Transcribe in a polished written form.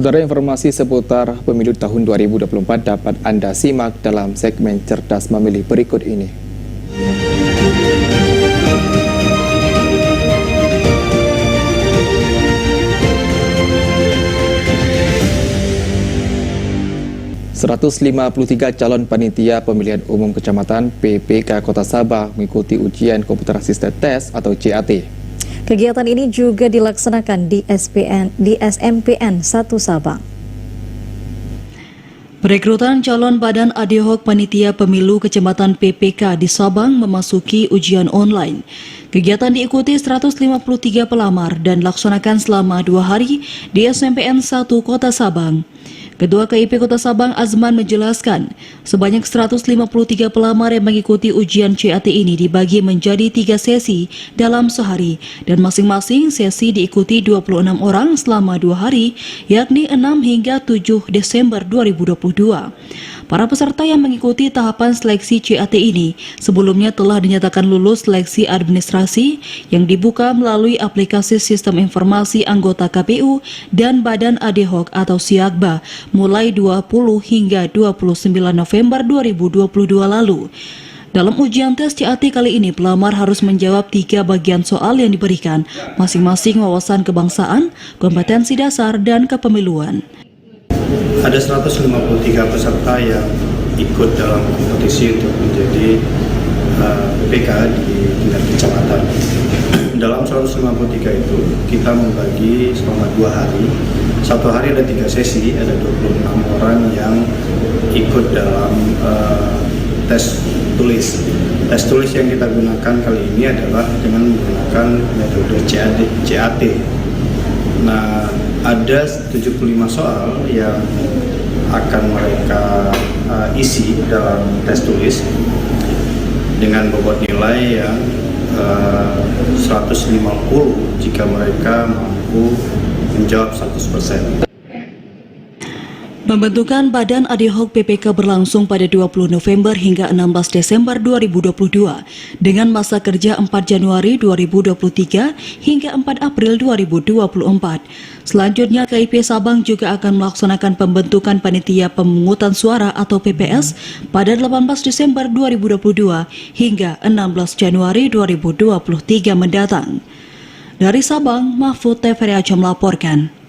Saudara, informasi seputar pemilu tahun 2024 dapat Anda simak dalam segmen Cerdas Memilih berikut ini. ...153 calon panitia pemilihan umum kecamatan PPK Kota Sabang mengikuti ujian komputer assisted test atau CAT. Kegiatan ini juga dilaksanakan di SMPN 1 Sabang. Perekrutan calon badan ad hoc panitia pemilu kecamatan PPK di Sabang memasuki ujian online. Kegiatan diikuti 153 pelamar dan dilaksanakan selama 2 hari di SMPN 1 Kota Sabang. Ketua KIP Kota Sabang Azman menjelaskan, sebanyak 153 pelamar yang mengikuti ujian CAT ini dibagi menjadi 3 sesi dalam sehari dan masing-masing sesi diikuti 26 orang selama 2 hari, yakni 6 hingga 7 Desember 2022. Para peserta yang mengikuti tahapan seleksi CAT ini sebelumnya telah dinyatakan lulus seleksi administrasi yang dibuka melalui aplikasi Sistem Informasi Anggota KPU dan Badan ad hoc atau SIAGBA mulai 20 hingga 29 November 2022 lalu. Dalam ujian tes CAT kali ini, pelamar harus menjawab 3 bagian soal yang diberikan, masing-masing wawasan kebangsaan, kompetensi dasar, dan kepemiluan. Ada 153 peserta yang ikut dalam kompetisi untuk menjadi PPK di tingkat kecamatan. Dalam 153 itu kita membagi selama 2 hari. Satu hari ada 3 sesi, ada 26 orang yang ikut dalam tes tulis. Tes tulis yang kita gunakan kali ini adalah dengan menggunakan metode CAT. Nah, ada 75 soal yang akan mereka isi dalam tes tulis dengan bobot nilai yang 150 jika mereka mampu menjawab 100%. Pembentukan Badan ad hoc PPK berlangsung pada 20 November hingga 16 Desember 2022 dengan masa kerja 4 Januari 2023 hingga 4 April 2024. Selanjutnya, KIP Sabang juga akan melaksanakan pembentukan panitia pemungutan suara atau PPS pada 18 Desember 2022 hingga 16 Januari 2023 mendatang. Dari Sabang, Mahfud TVRI Aceh melaporkan.